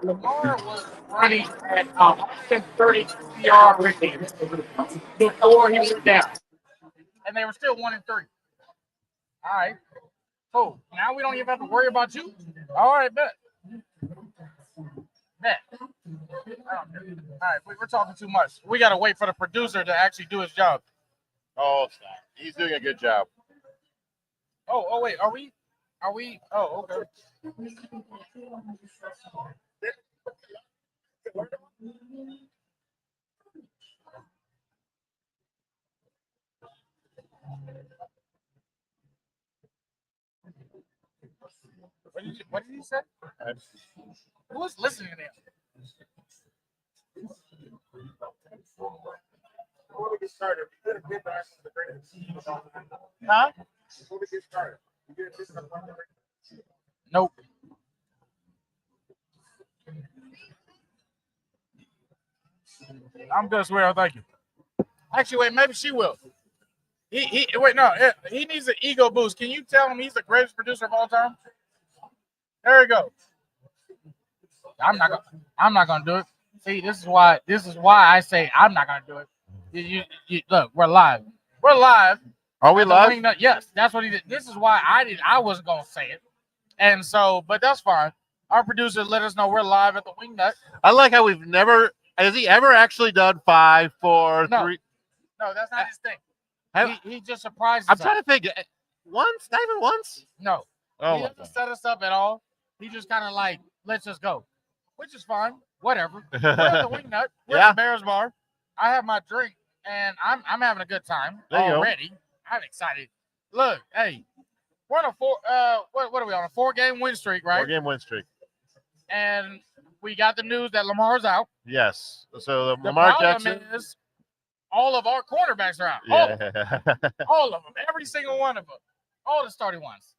Lamar was running at 130 yard rating before he went down, and they were still 1-3. All right, cool. Now we don't even have to worry about you. All right, bet. Bet. All right, we're talking too much. We got to wait for the producer to actually do his job. Oh, stop. He's doing a good job. Oh, wait. Are we? Are we? Oh, okay. What did he say? Who was listening to him? Before we get started, Huh? before we get started, Nope. I'm good, swear. Thank you. Actually, wait. Maybe she will. He wait. No, he needs an ego boost. Can you tell him he's the greatest producer of all time? There you go. I'm not gonna do it. See, this is why I say I'm not gonna do it. You look, we're live. We're live. Are we live? Yes, that's what he did. This is why I wasn't gonna say it. And so, but that's fine. Our producer let us know we're live at the Wingnut. I like how we've never. Has he ever actually done 5, 4, No. 3? No, that's not his thing. Have- He just surprises I'm us. trying to think. Once? Not even once? No. Oh, He my doesn't set us up at all. He just kind of like, let's just go, which is fine. Whatever. We're at the Wingnut. We're at the Bears Bar. I have my drink, and I'm having a good time There you go. already. I'm excited. Look, hey, we're on a what are we on, a 4-game win streak, right? 4-game win streak. And we got the news that Lamar's out. Yes. So The Lamar problem Jackson. is all of our cornerbacks are out. Yeah. All of them. Every single one of them. All the starting ones.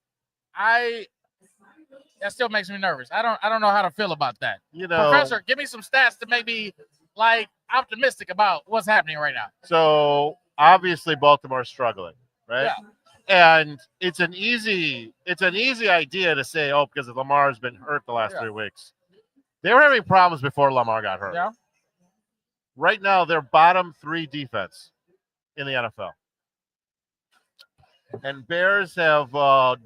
That still makes me nervous. I don't know how to feel about that. You know. Professor, give me some stats to make me like optimistic about what's happening right now. So obviously Baltimore's struggling, right? Yeah. And it's an easy idea to say, oh, because Lamar's been hurt the last 3 weeks. They were having problems before Lamar got hurt. Yeah. Right now, they're bottom 3 defense in the NFL. And Bears have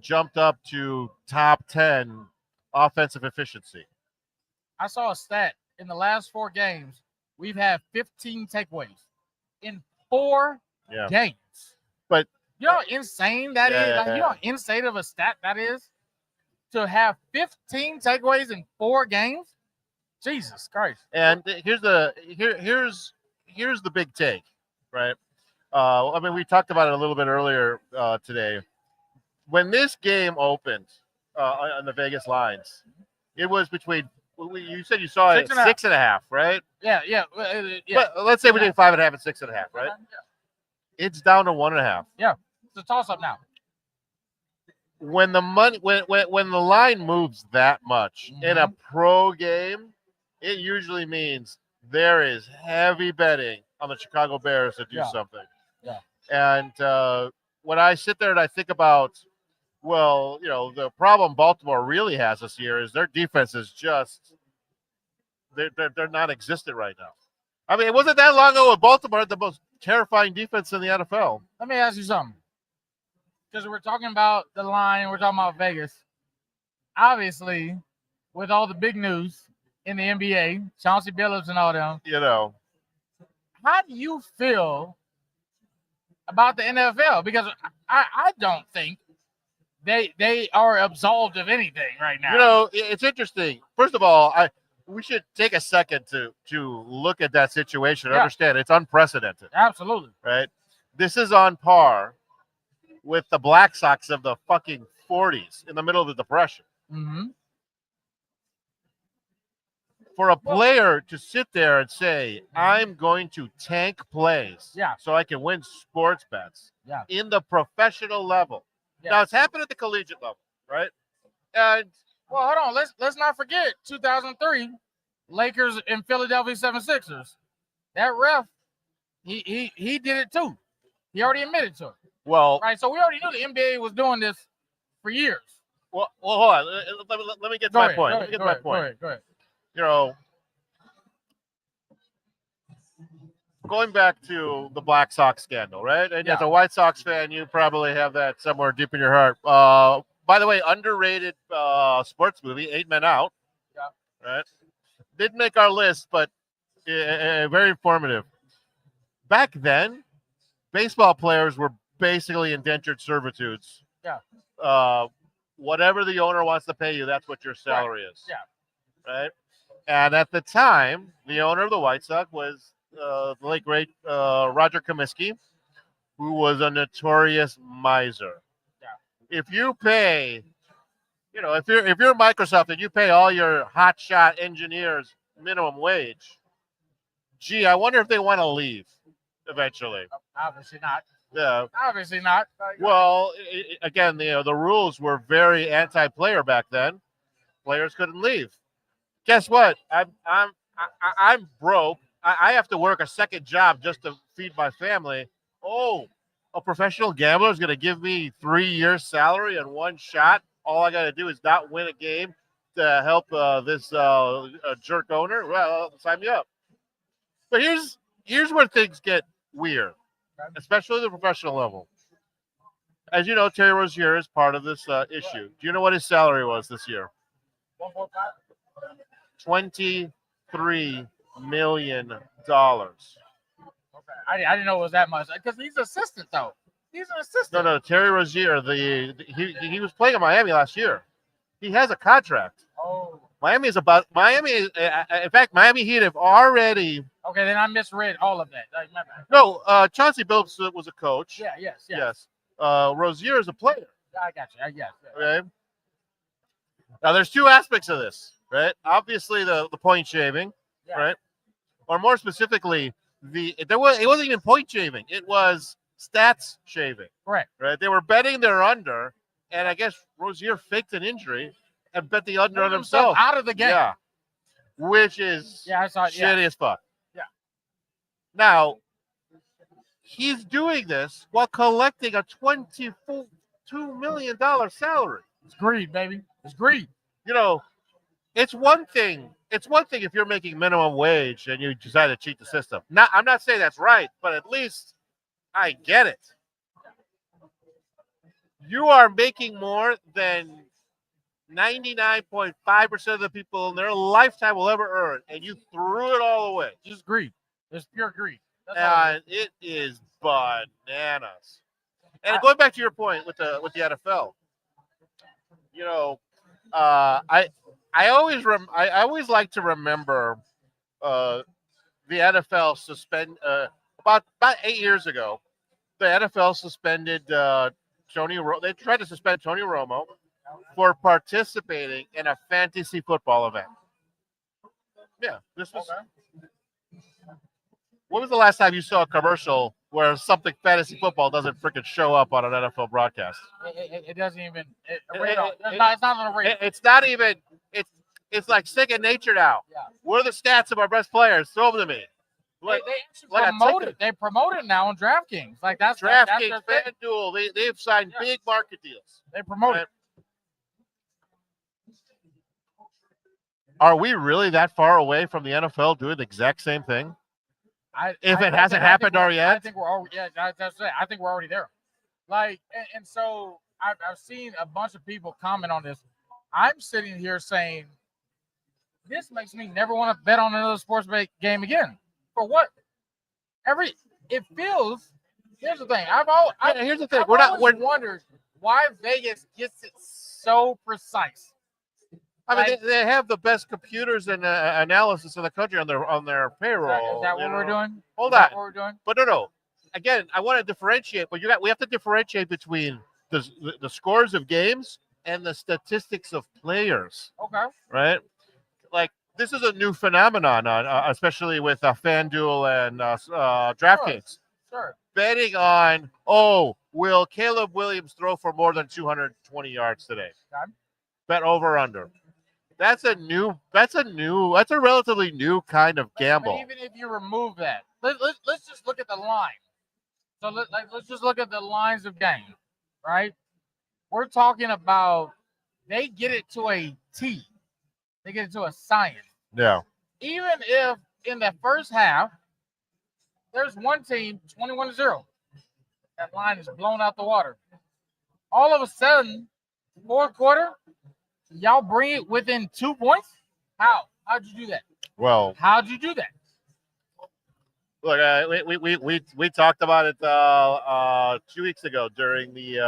jumped up to top 10 offensive efficiency. I saw a stat in the last 4 games. We've had 15 takeaways in 4 games. But you know how insane that is? Like, you know how insane of a stat that is? To have 15 takeaways in 4 games? Jesus Christ. And here's the big take, right? I mean, we talked about it a little bit earlier today. When this game opened on the Vegas lines, it was between. You said you saw it 6.5, right? Yeah. But let's say between 5.5 and 6.5, right? Yeah. It's down to 1.5. Yeah, it's a toss up now. When the line moves that much in a pro game, it usually means there is heavy betting on the Chicago Bears to do something. Yeah. And when I sit there and I think about, well, you know, the problem Baltimore really has this year is their defense is just they're non-existent right now. I mean, it wasn't that long ago with Baltimore had the most terrifying defense in the NFL. Let me ask you something. Because we're talking about the line, we're talking about Vegas. Obviously, with all the big news in the NBA, Chauncey Billups and all them. You know. How do you feel about the NFL? Because I don't think they are absolved of anything right now. You know, it's interesting. First of all, we should take a second to look at that situation and understand it's unprecedented. Absolutely. Right? This is on par with the Black Sox of the fucking 40s in the middle of the Depression. Mm-hmm. For a player to sit there and say, I'm going to tank plays so I can win sports bets in the professional level. Yeah. Now, it's happened at the collegiate level, right? And well, hold on. Let's not forget 2003, Lakers and Philadelphia 76ers. That ref, he did it too. He already admitted to it. Well, right. So we already knew the NBA was doing this for years. Well, hold on. Let me get to Go my ahead, point. go Let me ahead, get go to my ahead, go point. ahead, go ahead. You know, going back to the Black Sox scandal, right? And as Yeah. a White Sox fan, you probably have that somewhere deep in your heart. By the way, underrated sports movie, Eight Men Out. Yeah. Right? Didn't make our list, but very informative. Back then, baseball players were basically indentured servitudes. Yeah. Whatever the owner wants to pay you, that's what your salary is. Yeah. Right. And at the time, the owner of the White Sox was the late great Roger Comiskey, who was a notorious miser. Yeah. If you pay, if you're Microsoft and you pay all your hotshot engineers minimum wage, gee, I wonder if they want to leave eventually. Obviously not. Yeah. Obviously not. Well, again, the rules were very anti-player back then. Players couldn't leave. Guess what? I'm broke. I have to work a second job just to feed my family. Oh, a professional gambler is going to give me 3 years' salary in one shot. All I got to do is not win a game to help this jerk owner. Well, sign me up. But here's where things get weird, especially the professional level. As you know, Terry Rozier is part of this issue. Do you know what his salary was this year? 1.5. $23 million. Okay. I didn't know it was that much because he's an assistant though. He's an assistant. No, Terry Rozier. He was playing in Miami last year. He has a contract. Oh. Miami. In fact, Miami Heat have already. Okay, then I misread all of that. No, Chauncey Billups was a coach. Yeah. Yes. Rozier is a player. I got you. Yeah. Okay. Now, there's two aspects of this, right? Obviously, the point shaving, Yeah. right? Or more specifically, it wasn't even point shaving. It was stats shaving. Correct. Right? They were betting their under, and I guess Rozier faked an injury and bet the under on himself out of the game. Yeah, which is I saw it. shitty as fuck. Yeah. Now, he's doing this while collecting a $22 million salary. It's greed, baby. It's greed. It's one thing. It's one thing if you're making minimum wage and you decide to cheat the system. I'm not saying that's right, but at least I get it. You are making more than 99.5% of the people in their lifetime will ever earn, and you threw it all away. Just greed. It's pure greed. And it is bananas. And going back to your point with the NFL, I always like to remember the NFL about 8 years ago. The NFL suspended they tried to suspend Tony Romo for participating in a fantasy football event. Yeah, this was. Okay. When was the last time you saw a commercial where something fantasy football doesn't freaking show up on an NFL broadcast? It doesn't even. It's not on the radar. It's not even. It's like second nature now. Yeah. What are the stats of our best players? Throw them to me. They promote it now on DraftKings. Like that's DraftKings, FanDuel. They've signed big market deals. They promote it. Are we really that far away from the NFL doing the exact same thing? If it hasn't happened already yet? I think we're already. Yeah, that's it. I think we're already there. Like, and so I've seen a bunch of people comment on this. I'm sitting here saying, this makes me never want to bet on another sports game again. For what? It feels. Here's the thing. Here's the thing. I've always wondered why Vegas gets it so precise. I mean, they have the best computers and analysis in the country on their payroll. Is that what we're doing? Hold on. What we're doing? But no. Again, I want to differentiate. But we have to differentiate between the scores of games and the statistics of players. Okay. Right. Like, this is a new phenomenon, especially with FanDuel and DraftKings. Sure. Betting on, will Caleb Williams throw for more than 220 yards today? Okay. Bet over under. That's a relatively new kind of gamble. But even if you remove that, let's just look at the line. So let's just look at the lines of game, right? We're talking about they get it to a T. They get it to a science. Yeah. Even if in the first half, there's one team 21-0. That line is blown out the water. All of a sudden, fourth quarter, y'all bring it within 2 points? How? How'd you do that? Well, How'd you do that? look, we talked about it 2 weeks ago during the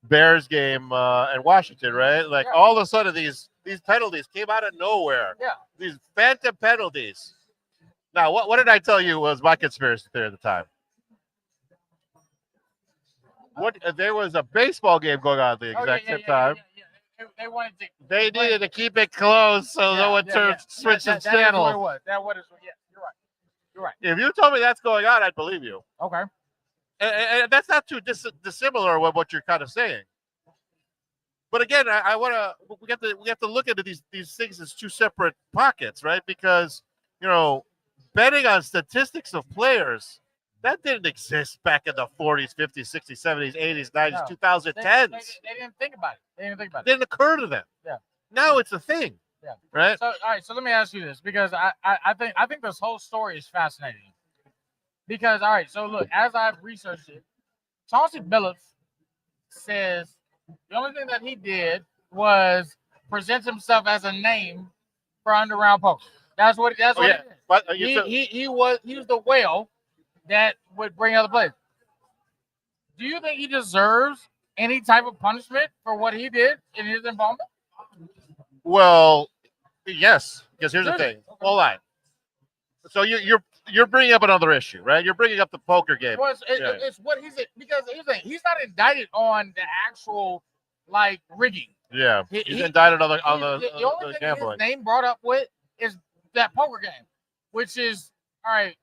Bears game in Washington, right? Like Yeah. all of a sudden these penalties came out of nowhere. Yeah. These phantom penalties. Now, what did I tell you was my conspiracy theory at the time? There was a baseball game going on at the exact same time. They wanted to. They needed to keep it close so no one switched the channel. That is what it was. Yeah, you're right. You're right. If you told me that's going on, I'd believe you. Okay. And that's not too dissimilar with what you're kind of saying. But again, we have to look at these things as two separate pockets, right? Because betting on statistics of players, that didn't exist back in the 40s, 50s, 60s, 70s, 80s, 90s, No. 2010s. They didn't think about it. It didn't occur to them. Yeah. Now it's a thing. Yeah. Right. So all right. So let me ask you this, because I think this whole story is fascinating. Because all right. So look, as I've researched it, Chauncey Billups says the only thing that he did was present himself as a name for underground poker. That's what. That's what. Yeah. It is. But He was the whale that would bring other players. Do you think he deserves any type of punishment for what he did in his involvement? well, yes. Because here's the Really? thing. Hold on. So you're bringing up another issue, right? You're bringing up the poker game. Well, it's what he's because here's the thing. He's not indicted on the actual rigging. Yeah. He- He's he- indicted on The only the thing gambling. his name brought up with is that poker game, which is all right.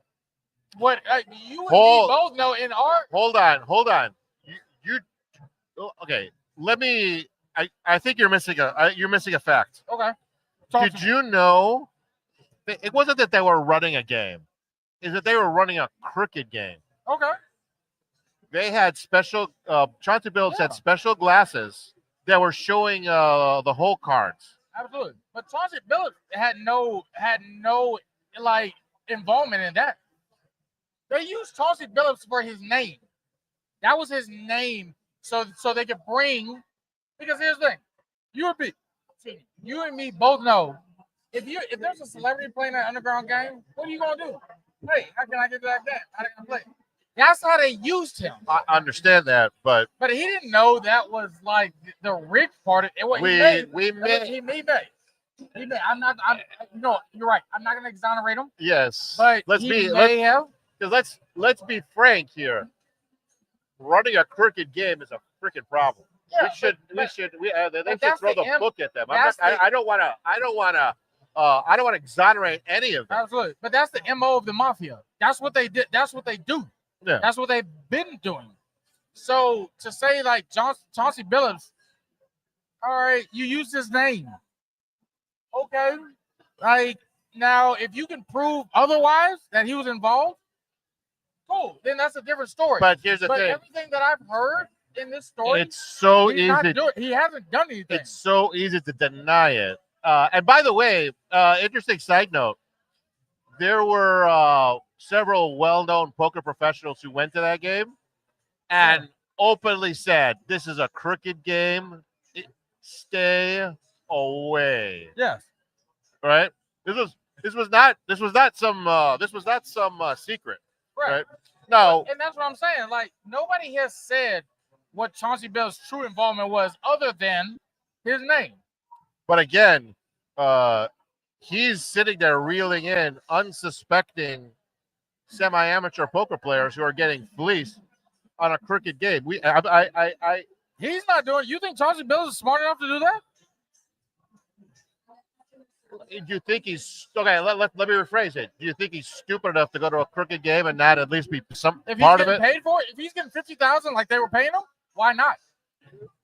What you and me both know in art. Hold on. Okay? Let me. I think you're missing a fact. Okay. Talk Did to me. you know? It wasn't that they were running a game; is that they were running a crooked game. Okay. They had special. Chauncey Billups had Yeah. special glasses that were showing the whole cards. Absolutely. But Chauncey Billups had no involvement in that. They used Chauncey Billups for his name. That was his name, so they could bring. Because here's the thing, you and me both know if there's a celebrity playing an underground game, what are you gonna do? Hey, how can I get to that game? How can I play? That's how they used him. I understand that, but But he didn't know that was the rigged part of it. What we he made He made. I'm not. You're right. I'm not gonna exonerate him. yes. But let's he may have. because let's be frank here. Running a crooked game is a freaking problem. Yeah, they should that's throw the the M- book at them. that's I don't want to exonerate any of them. Absolutely. But that's the MO of the mafia. That's what they did. That's what they do. Yeah. That's what they've been doing. So to say Chauncey Billups, all right, you use his name. Okay. Now, if you can prove otherwise that he was involved, cool. Then that's a different story. But here's the But thing. everything that I've heard in this story, It's so he's not easy. doing. He hasn't done anything. It's so easy to deny it. And by the way, interesting side note: there were several well-known poker professionals who went to that game and openly said, "This is a crooked game. Stay away." Yes. Right? This was not some secret. Right? No. And that's what I'm saying. Nobody has said what Chauncey Bill's true involvement was other than his name. But again, he's sitting there reeling in unsuspecting semi-amateur poker players who are getting fleeced on a crooked game. He's not doing. You think Chauncey Billups is smart enough to do that? Do you think he's okay? Let me rephrase it. Do you think he's stupid enough to go to a crooked game and not at least be some If part he's of it? getting paid for it, if he's getting $50,000 like they were paying him, why not?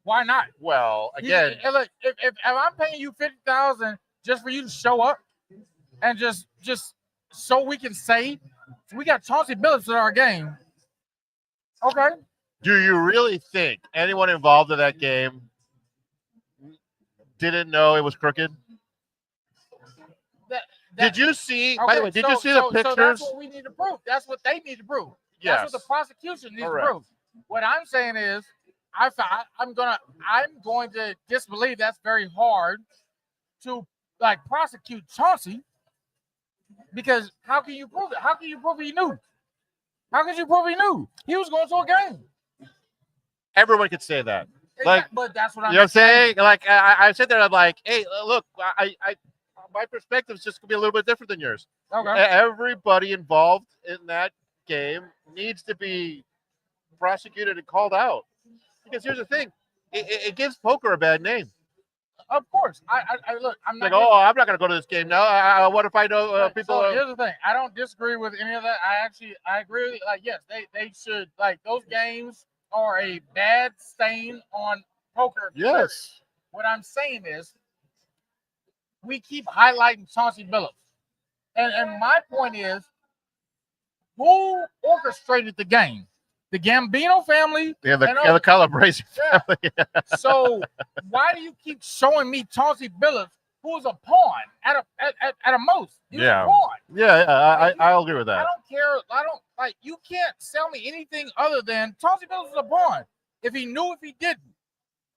Why not? Well, again, Look, if I'm paying you $50,000 just for you to show up and just so we can say we got Chauncey Billups at our game, okay, Do you really think anyone involved in that game didn't know it was crooked? That, Did you see? okay, By the way, did you see the So that's pictures? what we need to prove. That's what they need to prove. Yes. That's what the prosecution needs Correct. to prove. What I'm saying is, I'm going to disbelieve that's very hard to like prosecute Chauncey, because how can you prove it? How can you prove he knew? How could you prove he knew? He was going to a game. Everyone could say that. Like, but that's what I'm you know what I'm saying? Like, I sit there, I'm like, hey, look, my perspective is just gonna be a little bit different than yours. Okay. Everybody involved in that game needs to be prosecuted and called out. Because here's the thing, it gives poker a bad name. Of course. I look. I'm Like, not. I'm not going to go to this game now. What if I know people? So here's the thing. I don't disagree with any of that. I agree with you. Like, yes, they should, like, those games are a bad stain on poker. Yes. What I'm saying is, we keep highlighting Chauncey Billups, and my point is, who orchestrated the game? The Gambino family. Yeah, the Calabrese family. So why do you keep showing me Chauncey Billups, who's a pawn at a most? He's a pawn. Yeah, I'll agree with that. I don't care. I don't like. You can't sell me anything other than Chauncey Billups is a pawn. If he knew, if he didn't,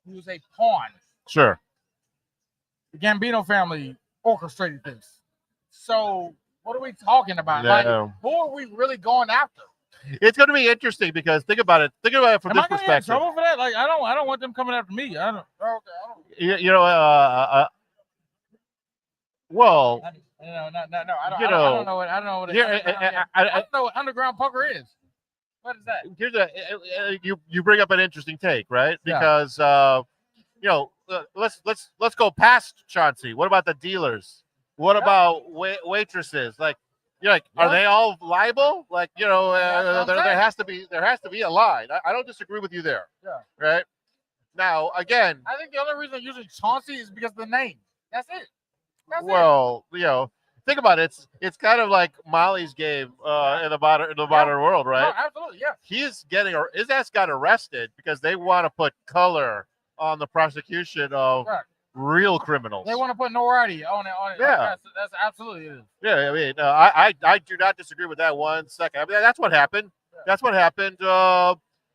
he was a pawn. Sure. The Gambino family orchestrated this. So what are we talking about? No. Like, who are we really going after? It's going to be interesting because think about it. Think about it from this perspective. Am I in trouble for that? Like, I don't want them coming after me. I don't. Okay. You know. Well. No. I don't know what. I don't know what. I don't know what underground poker is. What is that? Here's you bring up an interesting take, right? Because let's go past Chauncey. What about the dealers? What about waitresses? Like, are they all liable? Like, there has to be a line. I don't disagree with you there. Yeah. Right. Now, again, I think the only reason I'm using Chauncey is because of the name. That's it. Think about it. It's kind of like Molly's game in the modern world, right? No, absolutely, yeah. His ass got arrested because they want to put color on the prosecution of real criminals. They want to put notoriety on it. Yeah, that's absolutely it. Yeah, I mean, I do not disagree with that 1 second. I mean, that's what happened. Yeah. That's what happened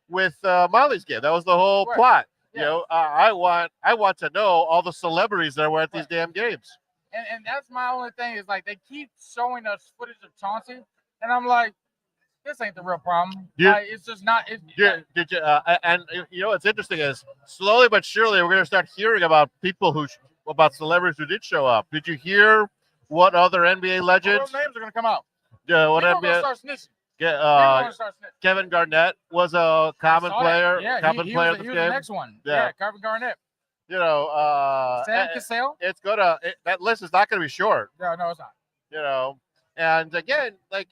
with Molly's game. That was the whole plot. Yeah. I want to know all the celebrities that were at these damn games. And that's my only thing is, like, they keep showing us footage of Chauncey, and I'm like, this ain't the real problem. It's just not. And what's interesting is slowly but surely we're going to start hearing about about celebrities who did show up. Did you hear what other NBA legends? Those names are going to come out. Yeah, what NBA? Start snitching. Kevin Garnett was a common player. Yeah, common player. He was the next one. Yeah, Kevin Garnett. Sam Cassell. That list is not going to be short. No, it's not. And again, like,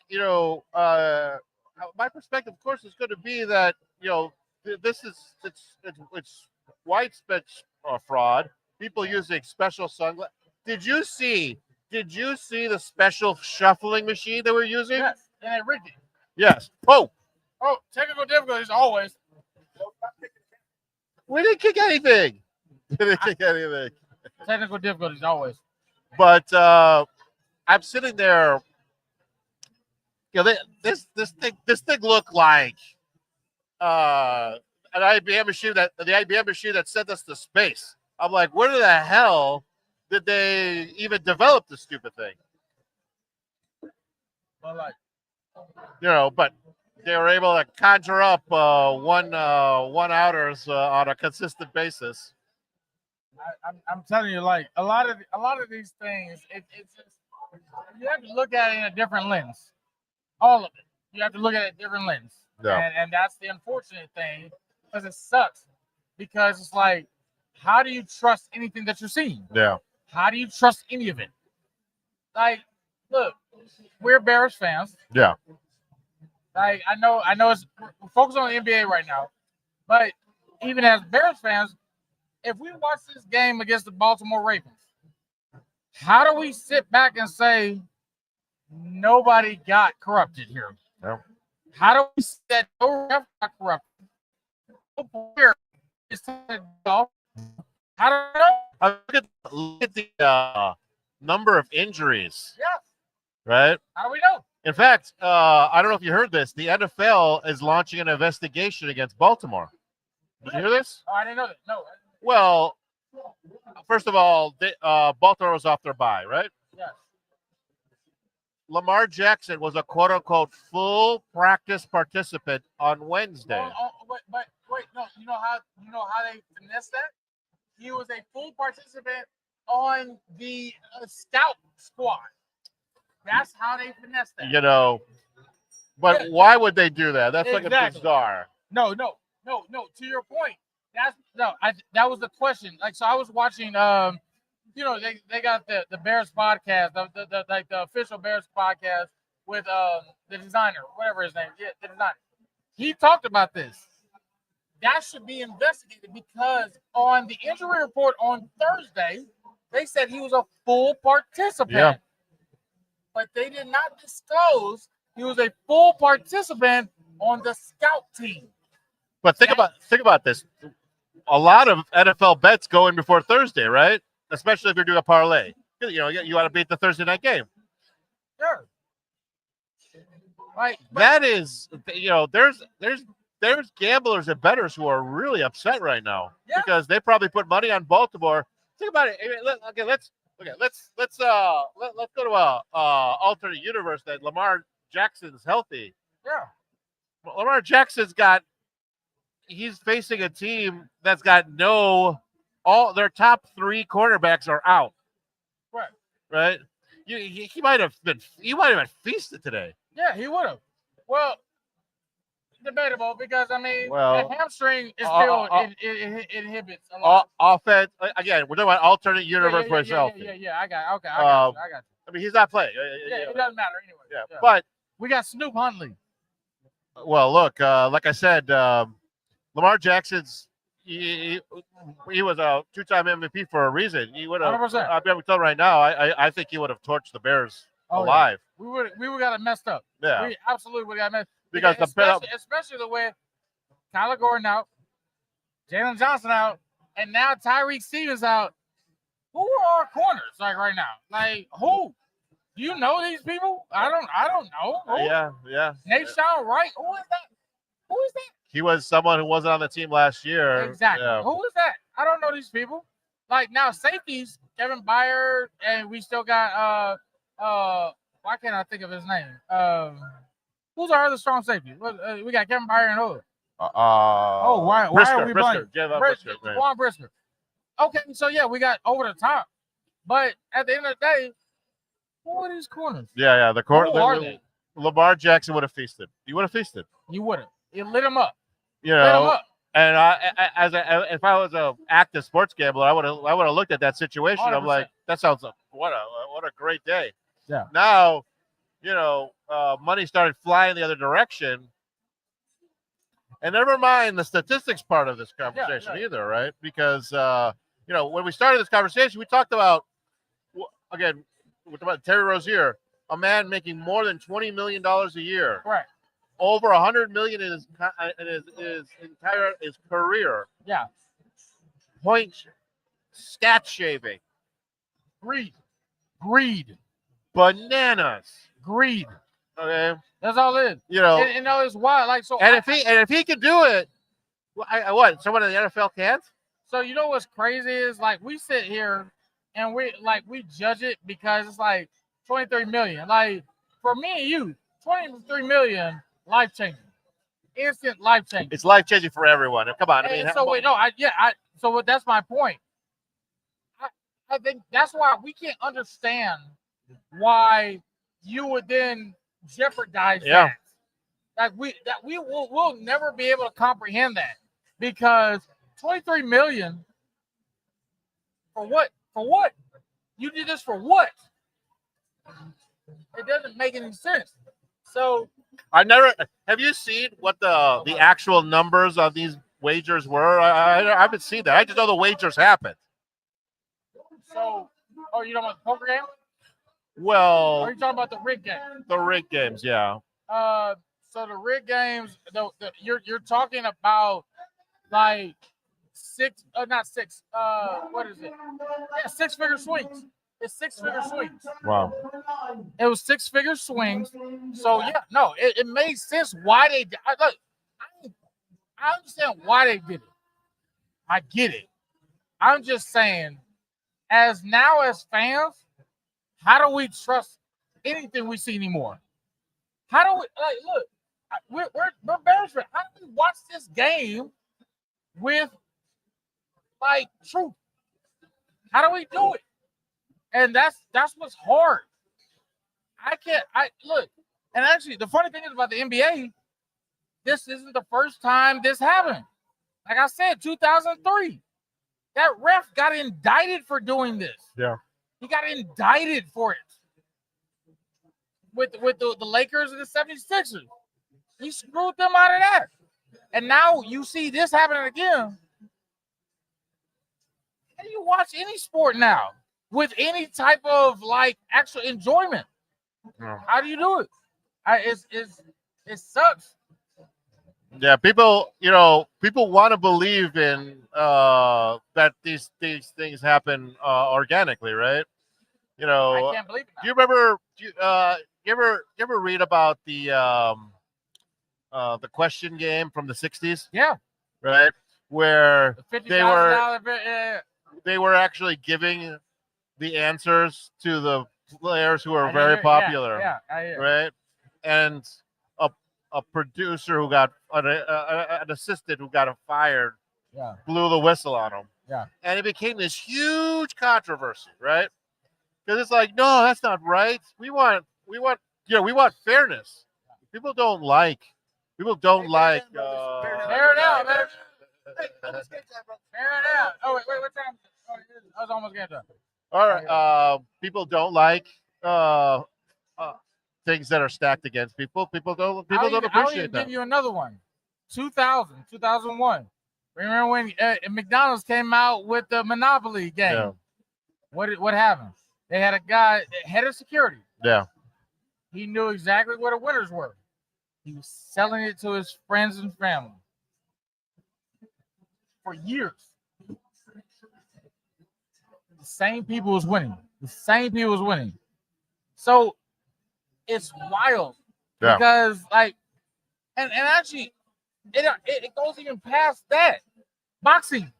my perspective, of course, is going to be that, this is it's widespread fraud. People using special sunglasses. Did you see the special shuffling machine that we're using? Yes, and they rigged it. Yes. Oh, technical difficulties always. We didn't kick anything. Technical difficulties always. But I'm sitting there. This thing looked like an IBM machine that sent us to space. I'm like, where the hell did they even develop this stupid thing? Well, but they were able to conjure up one outers on a consistent basis. I'm telling you, like, a lot of these things, it's just, you have to look at it in a different lens. All of it, you have to look at it in a different lens. Yeah. And that's the unfortunate thing, because it sucks. Because it's like, how do you trust anything that you're seeing? Yeah. How do you trust any of it? Like, look, we're Bears fans. Yeah. Like, I know we're focused on the NBA right now, but even as Bears fans, if we watch this game against the Baltimore Ravens, how do we sit back and say nobody got corrupted here? Yeah. How do we say that no ref got corrupted? player is off. I don't know. Look at the number of injuries, Yeah. right? How do we know? In fact, I don't know if you heard this. The NFL is launching an investigation against Baltimore. Did you hear this? Oh, I didn't know that. No. Well, first of all, Baltimore was off their bye, right? Yes. Lamar Jackson was a quote-unquote full practice participant on Wednesday. But wait, no. You know how they finessed that? He was a full participant on the scout squad. That's how they finessed that. You know, but Yeah. why would they do that? That's like Exactly. bizarre. No. To your point, that was the question. Like, so I was watching. They got the Bears podcast, the official Bears podcast with the designer, whatever his name. Yeah, the designer. He talked about this. That should be investigated because on the injury report on Thursday, they said he was a full participant. Yeah. But they did not disclose he was a full participant on the scout team. But think about this. A lot of NFL bets go in before Thursday, right? Especially if you're doing a parlay. You know, you want to beat the Thursday night game. Sure. Right. That is, you know, there's gamblers and bettors who are really upset right now because they probably put money on Baltimore. Think about it. Let's go to a alternate universe that Lamar Jackson's healthy. Yeah. Lamar Jackson's he's facing a team that's got all their top 3 quarterbacks are out. Right. He might have been feasted today. Yeah, he would have. Well, debatable because I mean, Well, the hamstring is still it inhibits a lot. Offense again. We're talking about alternate universe where he's healthy. Yeah. I got you. I mean, he's not playing. Yeah, it doesn't matter anyway. Yeah, but we got Snoop Huntley. Well, look, like I said, Lamar Jackson's he was a 2-time MVP for a reason. He would have. 100%. I'll be able to tell right now. I think he would have torched the Bears alive. Yeah. We would got it messed up. Yeah, we absolutely would have got messed. Because especially the way Kyler Gordon out, Jalen Johnson out, and now Tyreek Stevens out. Who are our corners like right now? Like who? Do you know these people? I don't know. Who? Yeah. Nahshon Wright. Who is that? He was someone who wasn't on the team last year. Exactly. Yeah. Who is that? I don't know these people. Like now, safeties, Kevin Byard, and we still got why can't I think of his name? Who's our other strong safety? We got Kevin Byard and who? Why are we buying Juwan Brisker? Okay, so yeah, we got over the top, but at the end of the day, who are these corners? Yeah. The corner. Who are they? Lamar Jackson would have feasted. He would have feasted. You would have. It lit him up. You know. And if I was an active sports gambler, I would have looked at that situation. 100%. I'm like, that sounds what a great day. Yeah. Now, money started flying the other direction, and never mind the statistics part of this conversation either, right? Because when we started this conversation, we talked about we're talking about Terry Rozier, a man making more than $20 million a year. Right. Over $100 million in his career. Yeah. Points, stat shaving, greed, bananas, greed. Okay, that's all it is. And it's wild. Like so. And if he could do it, what? Someone in the NFL can't. So you know what's crazy is like we sit here and we judge it because it's like 23 million. Like for me and you, 23 million. Life changing, instant life changing. It's life changing for everyone. Come on, So that's my point. I think that's why we can't understand why you would then jeopardize that. Like we'll never be able to comprehend that because 23 million for what? For what? You did this for what? It doesn't make any sense. So. Have you seen what the actual numbers of these wagers were? I haven't seen that. I just know the wagers happened. So, you talking about the poker game? Well, are you talking about the rig game? The rig games, yeah. So the rig games, you're talking about like not six. What is it? Yeah, 6-figure swings. It's 6-figure swings. Wow. It was 6-figure swings. So yeah, no, it made sense why they did. Look, I understand why they did it. I get it. I'm just saying, as fans, how do we trust anything we see anymore? How do we look? We're Bears fans. How do we watch this game with like truth? How do we do it? And that's what's hard. I look, and actually the funny thing is about the NBA, this isn't the first time this happened. Like I said, 2003. That ref got indicted for doing this. Yeah. He got indicted for it. With the Lakers and the 76ers. He screwed them out of that. And now you see this happening again. How do you watch any sport now with any type of like actual enjoyment? Yeah. How do you do it? It sucks. Yeah, people want to believe in that these things happen organically, right? I can't believe it now. Do you remember? You ever read about the question game from the 60s? Yeah. Right, where The $50,000 they were actually giving the answers to the players who are very popular. Yeah, I hear. Right, and a producer who got an assistant who got fired, blew the whistle on him. Yeah. And it became this huge controversy, right? Because it's like, no, that's not right. We want fairness. People don't like. Fair it out, man. Fair it out. Oh wait, what time? Oh, I was almost getting done. All right. People don't like things that are stacked against people. People don't appreciate I'll even that. give you another one. 2001. Remember when McDonald's came out with the Monopoly game? Yeah. What happened? They had a guy, head of security. Yeah. He knew exactly where the winners were. He was selling it to his friends and family for years. The same people was winning. So it's wild because like, and actually, it goes even past that. Boxing,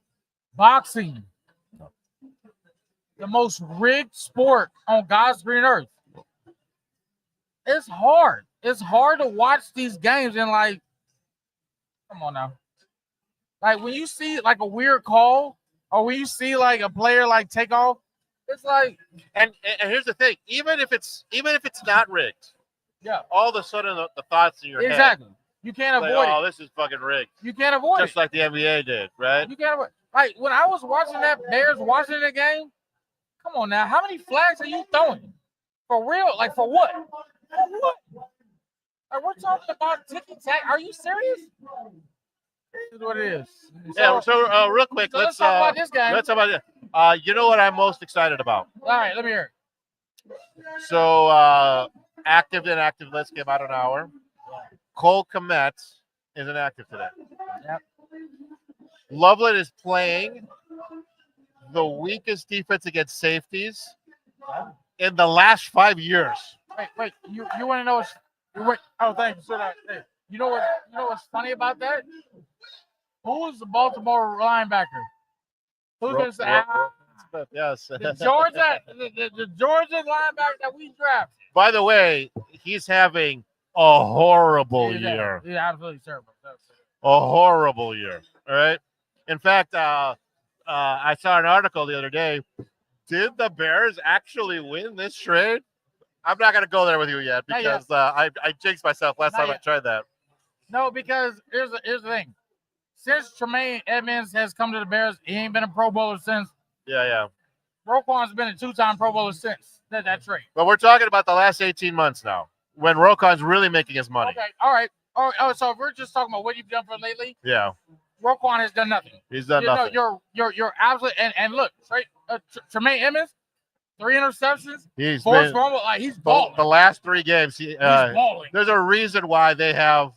the most rigged sport on God's green earth. It's hard. It's hard to watch these games and like, come on now. Like when you see like a weird call or when you see like a player like take off, it's like. And here's the thing: even if it's not rigged, all of a sudden the thoughts in your head. Exactly. You can't avoid it. Oh, this is fucking rigged. You can't avoid it. Just like the NBA did, right? You can't avoid. Like when I was watching that Bears watching the game, come on now, how many flags are you throwing? For real? Like for what? For what? Like we're talking about ticky-tack. Are you serious? This is what it is. So real quick, let's talk about this game. Let's talk about it. You know what I'm most excited about? All right, let me hear it. So active and active list came out an hour. Cole Kmet is inactive today. Yep. Loveland is playing the weakest defense against safeties in the last 5 years. Wait. You want to know what's? Oh, thank you. So hey, you know what's funny about that? Who is the Baltimore linebacker? Who's going to say? Yes. The Georgia linebacker that we drafted. By the way, he's having a horrible year. He's absolutely terrible. A horrible year. All right. In fact, I saw an article the other day. Did the Bears actually win this trade? I'm not going to go there with you yet because I jinxed myself last time I tried that. No, because here's the thing. Since Tremaine Edmonds has come to the Bears, he ain't been a Pro Bowler since. Yeah. Roquan's been a 2-time Pro Bowler since that trade. But we're talking about the last 18 months now, when Roquan's really making his money. Okay, all right. Oh, so if we're just talking about what you've done for lately, yeah, Roquan has done nothing. He's done nothing. You're absolutely and look, straight Tremaine Edmonds, 3 interceptions, he's 4 fumbles. Like he's balling. The last 3 games, he's balling. There's a reason why they have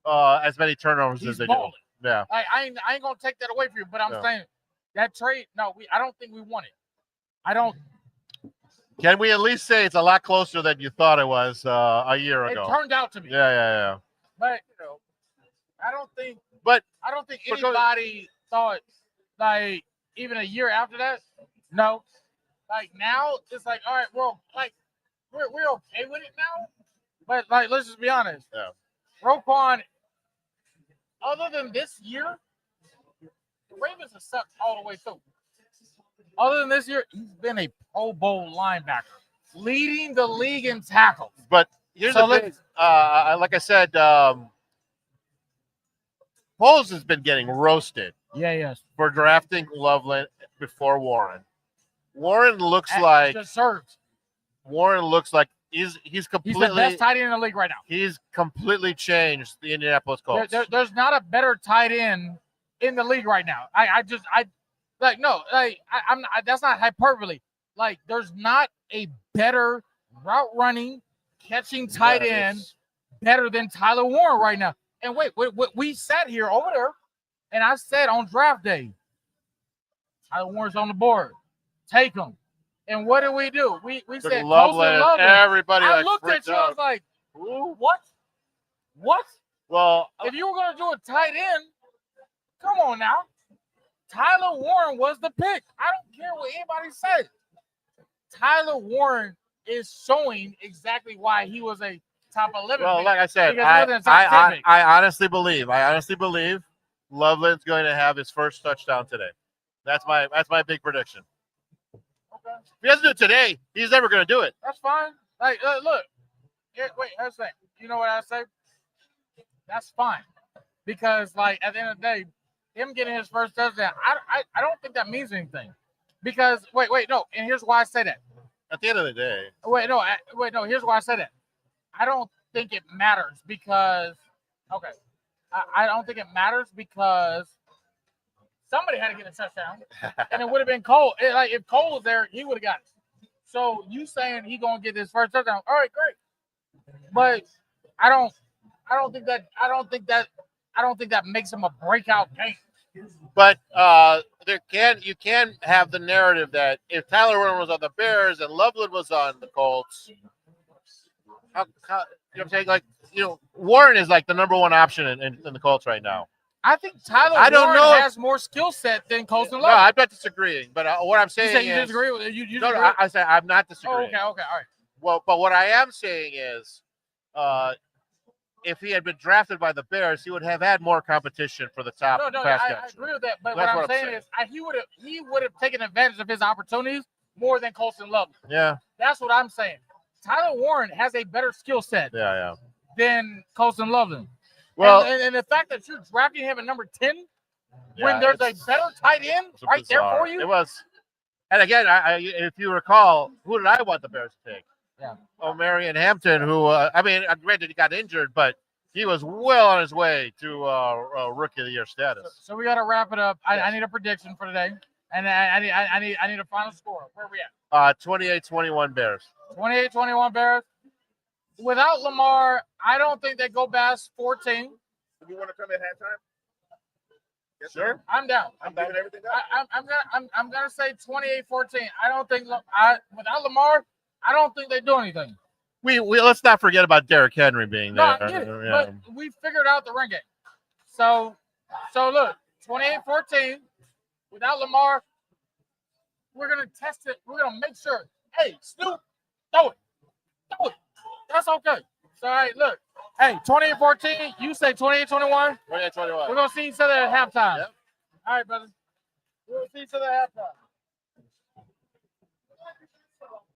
as many turnovers as they balling. do. Yeah. I ain't gonna take that away from you, but I'm Yeah. saying that trade. No, I don't think we won it. I don't. Can we at least say it's a lot closer than you thought it was a year It ago? turned out to be. Yeah. But I don't think But go- anybody thought like even a year after that. No, like now it's like all right, well, like we're okay with it now. But like let's just be honest. Yeah. Roquan, other than this year, the Ravens have sucked all the way through. Other than this year, he's been a Pro Bowl linebacker, leading the league in tackles. But here's So the thing. Like I said, Poles has been getting roasted Yes. for drafting Loveland before Warren. Warren looks like Deserved. he's He's completely the best tight end in the league right now. he's completely changed the Indianapolis Colts. There's not a better tight end in the league right now. I'm not, that's not hyperbole. Like there's not a better route running, catching tight end better than Tyler Warren right now. And wait, we sat here over there, and I said on draft day, Tyler Warren's on the board. Take him. And what did we do? We said Loveland. Everybody I like looked at freaked you. I out. was like, what? Well, If you were going to do a tight end, come on now. Tyler Warren was the pick. I don't care what anybody says. Tyler Warren is showing exactly why he was a top 11 well, pick. like I said, Because he wasn't a top 10 pick. I honestly believe Loveland's going to have his first touchdown today. That's my big prediction. Okay. If he doesn't do it today, he's never going to do it. That's fine. Like, look. Wait, here's the thing. You know what I say? That's fine. Because, like, at the end of the day, him getting his first touchdown, I don't think that means anything. Because, wait, no. And here's why I say that. At the end of the day. No. Here's why I say that. I don't think it matters because, okay. I don't think it matters because somebody had to get a touchdown. And it would have been Cole. Like, if Cole was there, he would have got it. So, you saying he going to get his first touchdown. All right, great. But I don't think that makes him a breakout game. But you can have the narrative that if Tyler Warren was on the Bears and Loveland was on the Colts, how, you know what I'm saying? Like, Warren is like the number one option in the Colts right now. I think Tyler Warren has more skill set than Colston Loveland. No, I'm not disagreeing. But what I'm saying is, you disagree with you? No, I said I'm not disagreeing. Oh, okay, all right. Well, but what I am saying is, if he had been drafted by the Bears, he would have had more competition for the top pass catcher. I agree with that. But That's what I'm saying is, he would have taken advantage of his opportunities more than Colston Loveland. Yeah, that's what I'm saying. Tyler Warren has a better skill set. Yeah. Than Colston Loveland. Well, and the fact that you're drafting him at number 10 when there's a better tight end right there for you. It was. And again, if you recall, who did I want the Bears to take? Yeah. Marion Hampton, who, granted he got injured, but he was well on his way to Rookie of the Year status. So we got to wrap it up. Yes. I need a prediction for today. And I need a final score. Where are we at? 28-21 Bears. 28-21 Bears. Without Lamar, I don't think they go past 14. Do you want to come at halftime? Yes, sir. I'm down. I'm giving everything up. I'm gonna say 28-14. I don't think without Lamar, I don't think they do anything. We let's not forget about Derrick Henry being there. No, I get it, but we figured out the run game. So look, 28-14. Without Lamar, we're gonna test it. We're gonna make sure. Hey, Snoop, throw it. That's okay. So, all right, look. Hey, 28-14. You say 28-21. 28-21. We're going to see each other at halftime. Yep. All right, brother. We'll see each other at halftime.